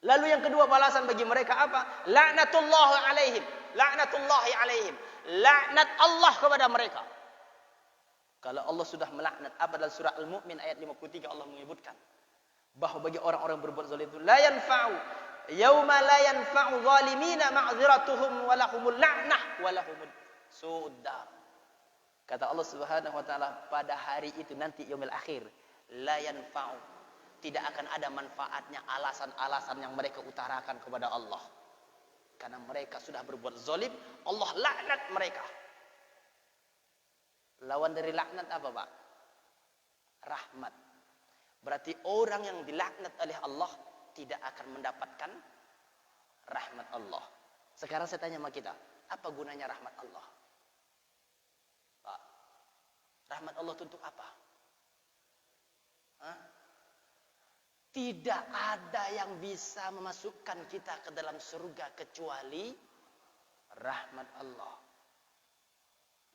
Lalu yang kedua, balasan bagi mereka apa? Laknatullahi alaihim. Laknatullahi alaihim. Laknat Allah kepada mereka. Kalau Allah sudah melaknat, apa dalam surah Al-Mu'min ayat 53 Allah menyebutkan Bahwa bagi orang-orang berbuat zalim itu la yanfa'u yauma la yanfa'u zalimina ma'dziratuhum wa lahumul la'nah wa lahumul su'uddar. Kata Allah Subhanahu wa taala, pada hari itu nanti yaumil akhir, la yanfa'u, tidak akan ada manfaatnya alasan-alasan yang mereka utarakan kepada Allah. Karena mereka sudah berbuat zalim, Allah laknat mereka. Lawan dari laknat apa, Pak? Rahmat. Berarti orang yang dilaknat oleh Allah tidak akan mendapatkan rahmat Allah. Sekarang saya tanya sama kita, apa gunanya rahmat Allah? Pak, rahmat Allah itu untuk apa? Hah? Tidak ada yang bisa memasukkan kita ke dalam surga kecuali rahmat Allah.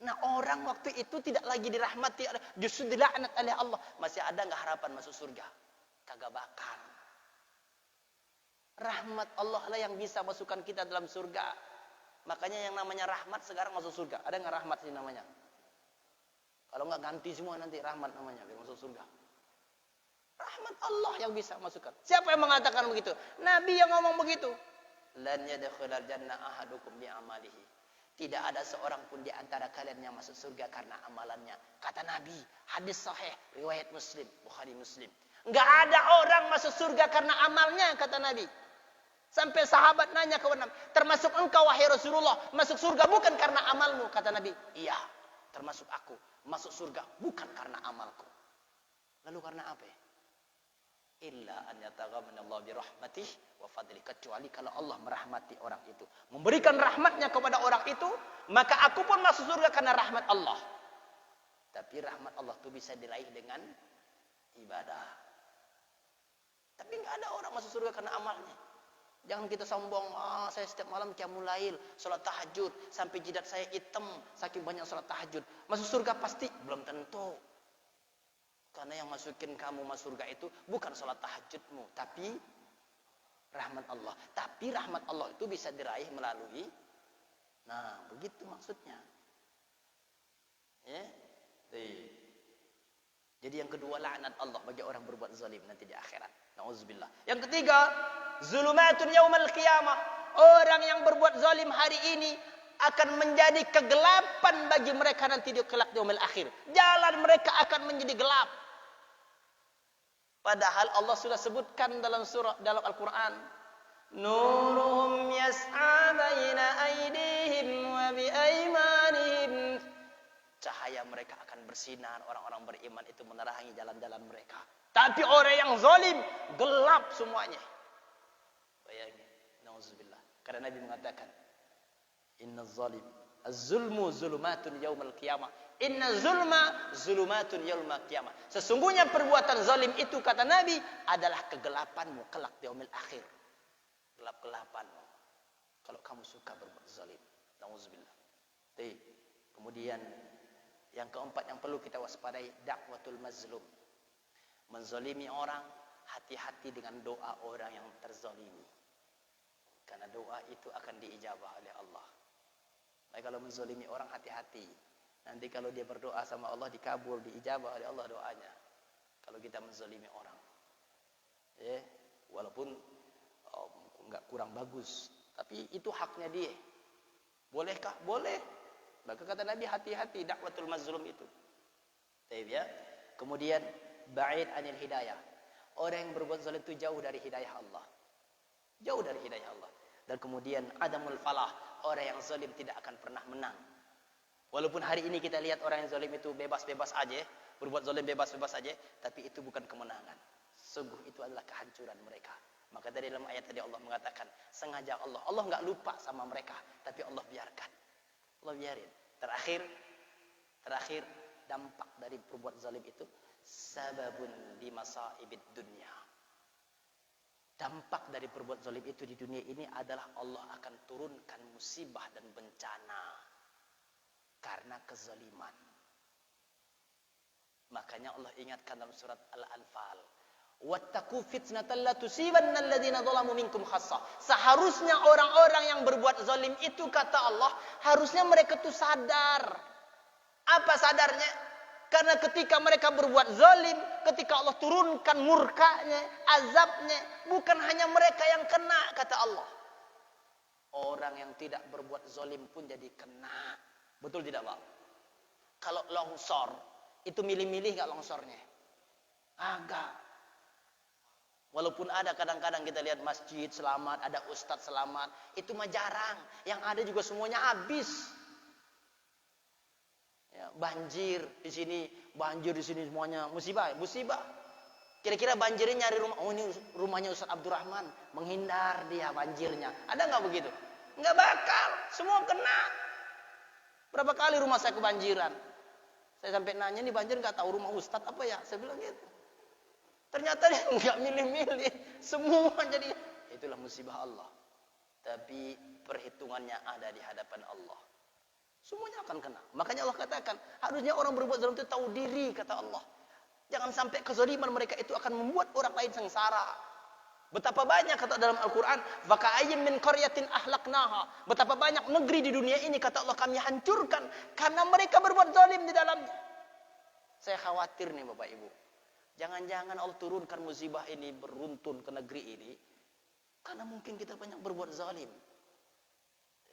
Nah, orang waktu itu tidak lagi dirahmati, justru dilaknat oleh Allah. Masih ada nggak harapan masuk surga? Kagak bakal. Rahmat Allah lah yang bisa masukkan kita dalam surga. Makanya yang namanya rahmat sekarang masuk surga. Ada nggak rahmat sih namanya? Kalau nggak ganti semua nanti rahmat namanya biar masuk surga. Rahmat Allah yang bisa masukkan. Siapa yang mengatakan begitu? Nabi yang ngomong begitu. Lan yadkhulal jannah ahadukum bi amalihi. Tidak ada seorang pun di antara kalian yang masuk surga karena amalannya. Kata Nabi, hadis sahih, riwayat Muslim, Bukhari Muslim. Enggak ada orang masuk surga karena amalnya, kata Nabi. Sampai sahabat nanya kepada Nabi, termasuk engkau wahai Rasulullah, masuk surga bukan karena amalmu, kata Nabi. Iya, termasuk aku, masuk surga bukan karena amalku. Lalu karena apa ya? Illa an yataghammanallahu bi rahmatih wa fadli, kecuali kalau Allah merahmati orang itu, memberikan rahmatnya kepada orang itu, maka aku pun masuk surga karena rahmat Allah. Tapi rahmat Allah itu bisa diraih dengan ibadah. Tapi nggak ada orang masuk surga karena amalnya. Jangan kita sombong, saya setiap malam qiyamul lail, salat tahajud sampai jidat saya hitam saking banyak salat tahajud. Masuk surga pasti? Belum tentu. Karena yang masukin kamu masuk surga itu bukan sholat tahajudmu, tapi rahmat Allah. Tapi rahmat Allah itu bisa diraih melalui, nah begitu maksudnya. Ya, jadi yang kedua laknat Allah bagi orang berbuat zalim nanti di akhirat. Nauzubillah. Yang ketiga, zulumatun yaumal qiyamah. Orang yang berbuat zalim hari ini akan menjadi kegelapan bagi mereka nanti di kelak yaumil akhir. Jalan mereka akan menjadi gelap. Padahal Allah sudah sebutkan dalam Al-Quran, nuruhum yas'a baina aydihim wa bi aymanihim. Cahaya mereka akan bersinar, orang-orang beriman itu menerangi jalan-jalan mereka. Tapi orang yang zalim gelap semuanya. Bayangin, nauzubillah. Karena Nabi mengatakan, inna zalim az-zulmu zulumatun yaumal qiyamah. Inna zulma zulumatun yaumal qiyamah. Sesungguhnya perbuatan zalim itu, kata Nabi, adalah kegelapanmu kelak di yaumil akhir. Gelap-gelapanmu kalau kamu suka berbuat zalim. Nauzubillah. Kemudian yang keempat yang perlu kita waspadai, dakwatul mazlum. Menzalimi orang, hati-hati dengan doa orang yang terzalimi. Karena doa itu akan diijabah oleh Allah. Baik, kalau menzalimi orang hati-hati. Nanti kalau dia berdoa sama Allah dikabul, diijabah oleh Allah doanya. Kalau kita menzalimi orang, walaupun nggak kurang bagus, tapi itu haknya dia. Bolehkah? Boleh. Maka kata Nabi, hati-hati dakwatul mazlum itu. Ya. Kemudian ba'id anil hidayah. Orang yang berbuat zalim itu jauh dari hidayah Allah. Jauh dari hidayah Allah. Dan kemudian adamul falah. Orang yang zalim tidak akan pernah menang. Walaupun hari ini kita lihat orang yang zalim itu bebas-bebas aja, berbuat zalim bebas-bebas aja, tapi itu bukan kemenangan. Sungguh itu adalah kehancuran mereka. Maka dari dalam ayat tadi Allah mengatakan, sengaja Allah nggak lupa sama mereka, tapi Allah biarkan. Allah biarin. Terakhir dampak dari berbuat zalim itu, sababun di masaibid dunya. Dampak dari berbuat zalim itu di dunia ini adalah Allah akan turunkan musibah dan bencana karena kezaliman. Makanya Allah ingatkan dalam surat Al-Anfal, wattaqu fitnatan la tusibanna alladziina zalamu minkum khassah. Seharusnya orang-orang yang berbuat zalim itu, kata Allah, harusnya mereka tuh sadar. Apa sadarnya? Karena ketika mereka berbuat zalim, ketika Allah turunkan murkanya, azabnya, bukan hanya mereka yang kena, kata Allah. Orang yang tidak berbuat zalim pun jadi kena. Betul tidak, Bang? Kalau longsor, itu milih-milih gak longsornya? Agak. Walaupun ada kadang-kadang kita lihat masjid selamat, ada ustadz selamat, itu mah jarang. Yang ada juga semuanya habis. Ya, banjir di sini semuanya musibah. Kira-kira banjirnya nyari rumah, oh ini rumahnya Ustaz Abdurrahman, menghindar dia banjirnya. Ada nggak begitu? Nggak bakal, semua kena. Berapa kali rumah saya kebanjiran? Saya sampai nanya, nih banjir nggak tahu rumah Ustadz apa ya? Saya bilang gitu. Ternyata dia nggak milih-milih, semua jadi. Itulah musibah Allah. Tapi perhitungannya ada di hadapan Allah. Semuanya akan kena. Makanya Allah katakan, harusnya orang berbuat zalim itu tahu diri, kata Allah. Jangan sampai kezaliman mereka itu akan membuat orang lain sengsara. Betapa banyak kata dalam Al-Quran, "Vaka'ayyin min qaryatin ahlaknaha." Betapa banyak negeri di dunia ini, kata Allah, kami hancurkan karena mereka berbuat zalim di dalamnya. Saya khawatir nih Bapak Ibu. Jangan-jangan Allah turunkan musibah ini beruntun ke negeri ini karena mungkin kita banyak berbuat zalim.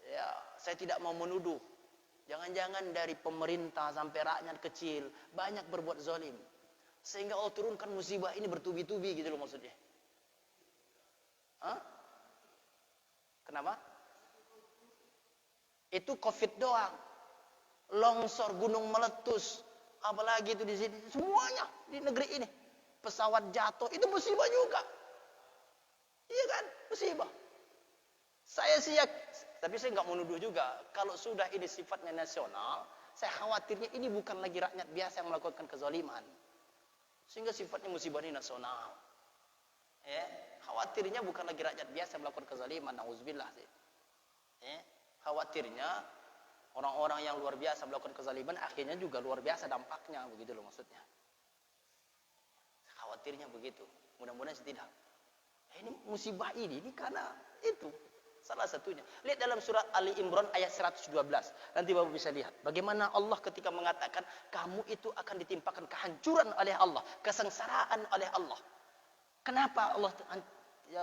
Ya, saya tidak mau menuduh. Jangan-jangan dari pemerintah sampai rakyat kecil banyak berbuat zalim. Sehingga Allah turunkan musibah ini bertubi-tubi gitu loh maksudnya. Hah? Kenapa? Itu Covid doang. Longsor, gunung meletus, apalagi itu di sini, semuanya di negeri ini. Pesawat jatuh, itu musibah juga. Iya kan? Musibah. Saya siap, tapi saya nggak menuduh juga. Kalau sudah ini sifatnya nasional, saya khawatirnya ini bukan lagi rakyat biasa yang melakukan kezaliman. Sehingga sifatnya musibah ini nasional. Ya, khawatirnya bukan lagi rakyat biasa yang melakukan kezaliman. Nauzubillah sih. Ya, khawatirnya orang-orang yang luar biasa melakukan kezaliman akhirnya juga luar biasa dampaknya, begitu loh maksudnya. Khawatirnya begitu. Mudah-mudahan tidak. Ini musibah ini karena itu. Salah satunya. Lihat dalam surat Ali Imran ayat 112. Nanti Bapak bisa lihat. Bagaimana Allah ketika mengatakan kamu itu akan ditimpakan kehancuran oleh Allah. Kesengsaraan oleh Allah. Kenapa Allah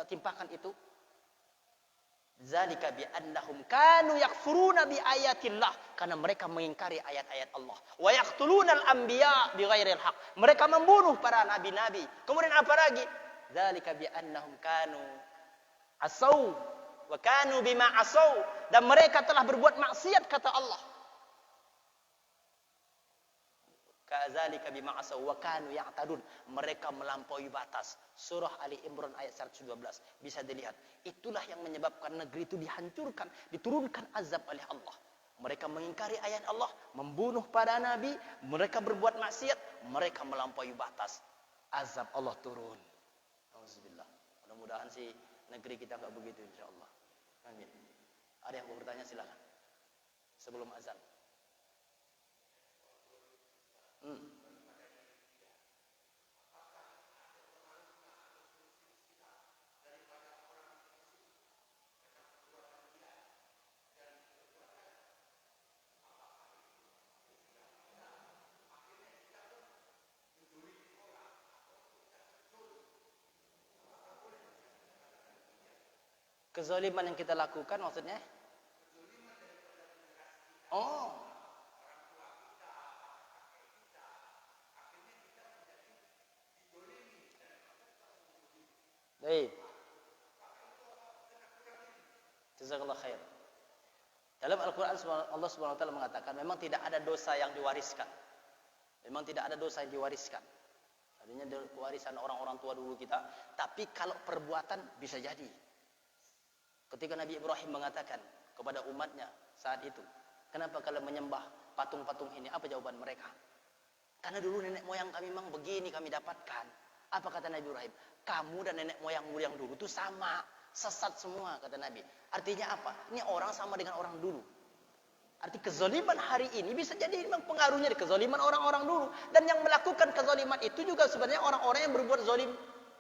timpakan itu? Zalika bi'annahum kanu yakfuruna bi ayatillah. Karena mereka mengingkari ayat-ayat Allah. Wa yaqtulunal anbiya bighairil haq. Mereka membunuh para nabi-nabi. Kemudian apa lagi? Zalika bi'annahum kanu asau wa kanu bima asau, dan mereka telah berbuat maksiat, kata Allah. Kadzalika bima asau wa kanu ya'tadun, mereka melampaui batas. Surah Ali Imran ayat 112 bisa dilihat. Itulah yang menyebabkan negeri itu dihancurkan, diturunkan azab oleh Allah. Mereka mengingkari ayat Allah, membunuh para nabi, mereka berbuat maksiat, mereka melampaui batas. Azab Allah turun. Alhamdulillah. Mudah-mudahan sih negeri kita enggak begitu insyaallah. Amin. Ada yang mau bertanya silakan. Sebelum azan. Kezaliman yang kita lakukan maksudnya? Oh. Baik. Jazakallah khair. Dalam Al-Quran Allah Subhanahu wa taala mengatakan memang tidak ada dosa yang diwariskan. Memang tidak ada dosa yang diwariskan. Artinya warisan orang-orang tua dulu kita, tapi kalau perbuatan bisa jadi. Ketika Nabi Ibrahim mengatakan kepada umatnya saat itu, kenapa kalian menyembah patung-patung ini? Apa jawaban mereka? Karena dulu nenek moyang kami memang begini kami dapatkan. Apa kata Nabi Ibrahim? Kamu dan nenek moyangmu yang dulu itu sama, sesat semua, kata Nabi. Artinya apa? Ini orang sama dengan orang dulu. Arti kezaliman hari ini bisa jadi memang pengaruhnya dari kezaliman orang-orang dulu. Dan yang melakukan kezaliman itu juga sebenarnya orang-orang yang berbuat zalim.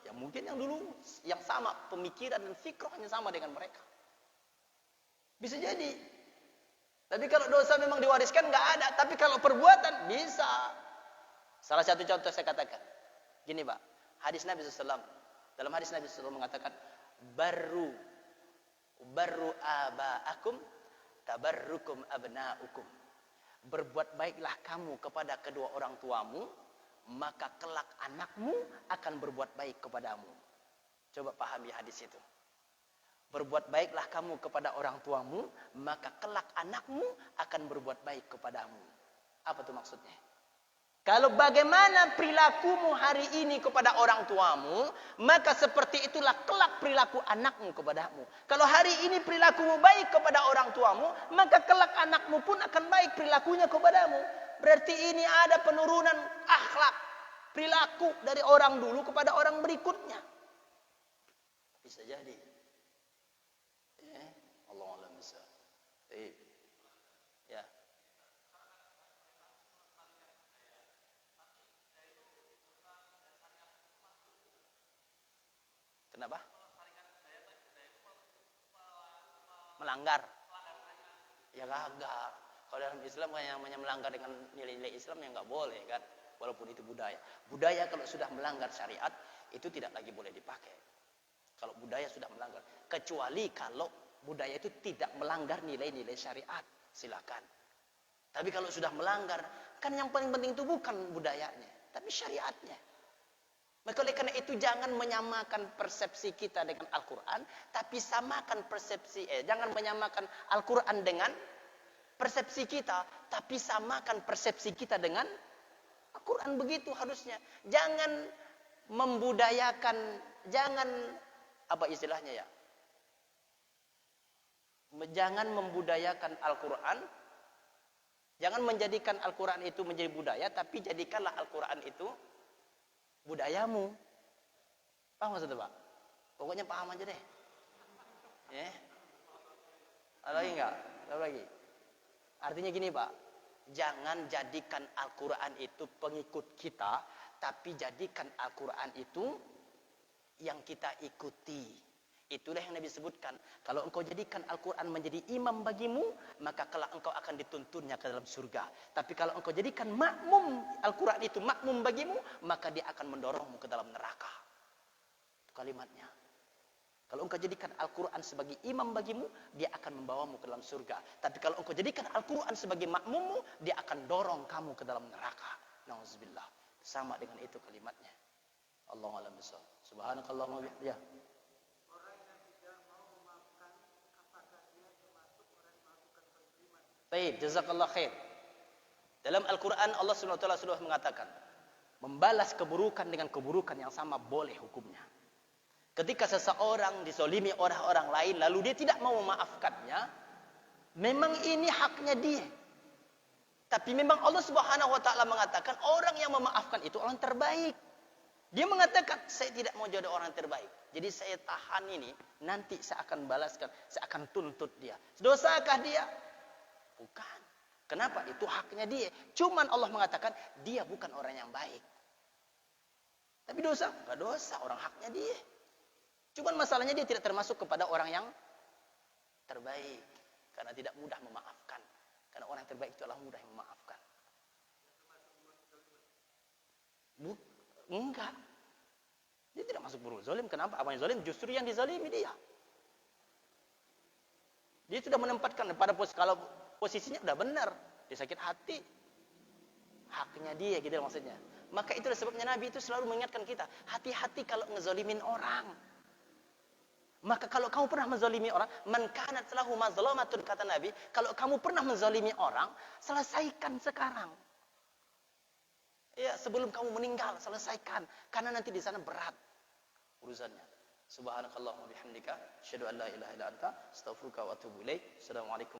Ya mungkin yang dulu, yang sama pemikiran dan fikrahnya sama dengan mereka. Bisa jadi. Tapi kalau dosa memang diwariskan nggak ada. Tapi kalau perbuatan bisa. Salah satu contoh saya katakan. Gini Pak, hadis Nabi SAW. Dalam hadis Nabi SAW mengatakan, Barru aba'akum, tabarrukum abna'ukum. Berbuat baiklah kamu kepada kedua orang tuamu, maka kelak anakmu akan berbuat baik kepadamu. Coba pahami hadis itu. Berbuat baiklah kamu kepada orang tuamu, maka kelak anakmu akan berbuat baik kepadamu. Apa itu maksudnya? Kalau bagaimana perilakumu hari ini kepada orang tuamu, maka seperti itulah kelak perilaku anakmu kepadamu. Kalau hari ini perilakumu baik kepada orang tuamu, maka kelak anakmu pun akan baik perilakunya kepadamu. Berarti ini ada penurunan akhlak, perilaku dari orang dulu kepada orang berikutnya. Bisa jadi. Allah alam bisa. Ya. Kenapa? Melanggar. Ya kagak. Kalau dalam Islam yang namanya melanggar dengan nilai-nilai Islam yang nggak boleh kan, walaupun itu budaya. Budaya kalau sudah melanggar syariat itu tidak lagi boleh dipakai. Kalau budaya sudah melanggar, kecuali kalau budaya itu tidak melanggar nilai-nilai syariat, silakan. Tapi kalau sudah melanggar, kan yang paling penting itu bukan budayanya, tapi syariatnya. Maka oleh karena itu jangan menyamakan persepsi kita dengan Al-Quran, tapi samakan persepsi, jangan menyamakan Al-Quran dengan persepsi kita, tapi samakan persepsi kita dengan Al-Quran. Begitu harusnya. Jangan membudayakan, jangan, apa istilahnya ya? Jangan membudayakan Al-Quran, jangan menjadikan Al-Quran itu menjadi budaya, tapi jadikanlah Al-Quran itu budayamu. Paham maksudnya Pak? Pokoknya paham aja deh. Ya. Ada lagi enggak? Ada lagi? Artinya gini Pak, jangan jadikan Al-Quran itu pengikut kita, tapi jadikan Al-Quran itu yang kita ikuti. Itulah yang Nabi sebutkan. Kalau engkau jadikan Al-Quran menjadi imam bagimu, maka kelak engkau akan dituntunnya ke dalam surga. Tapi kalau engkau jadikan makmum, Al-Quran itu makmum bagimu, maka dia akan mendorongmu ke dalam neraka. Itu kalimatnya. Kalau engkau jadikan Al-Quran sebagai imam bagimu, dia akan membawamu ke dalam surga. Tapi kalau engkau jadikan Al-Quran sebagai makmummu, dia akan dorong kamu ke dalam neraka. Nauzubillah. Sama dengan itu kalimatnya. Allahu a'lam bishawab. Subhanakallahumma wa bihamdika. Baik, jazakallah khair. Dalam Al-Quran Allah SWT sudah mengatakan, membalas keburukan dengan keburukan yang sama boleh hukumnya. Ketika seseorang dizalimi orang lain lalu dia tidak mau memaafkannya, memang ini haknya dia. Tapi memang Allah Subhanahu wa taala mengatakan orang yang memaafkan itu orang terbaik. Dia mengatakan, saya tidak mau jadi orang terbaik. Jadi saya tahan ini, nanti saya akan balaskan, saya akan tuntut dia. Dosakah dia? Bukan. Kenapa? Itu haknya dia. Cuman Allah mengatakan dia bukan orang yang baik. Tapi dosa? Enggak dosa, orang haknya dia. Cuman masalahnya dia tidak termasuk kepada orang yang terbaik. Karena tidak mudah memaafkan. Karena orang yang terbaik itu adalah mudah yang memaafkan. Enggak. Dia tidak masuk buruk zalim. Kenapa? Apa yang zalim? Justru yang dizalimi dia. Dia sudah menempatkan pada kalau posisinya udah benar, dia sakit hati, haknya dia gitu maksudnya. Maka itulah sebabnya Nabi itu selalu mengingatkan kita, hati-hati kalau ngezalimin orang. Maka kalau kamu pernah menzalimi orang, man kanat lahu mazlamatun, kata Nabi, kalau kamu pernah menzalimi orang, selesaikan sekarang. Ya, sebelum kamu meninggal, selesaikan, karena nanti di sana berat urusannya. Subhanakallahumma bihamdika, asyhadu an la ilaha illa anta, astaghfiruka wa atubu ilaik. Assalamualaikum.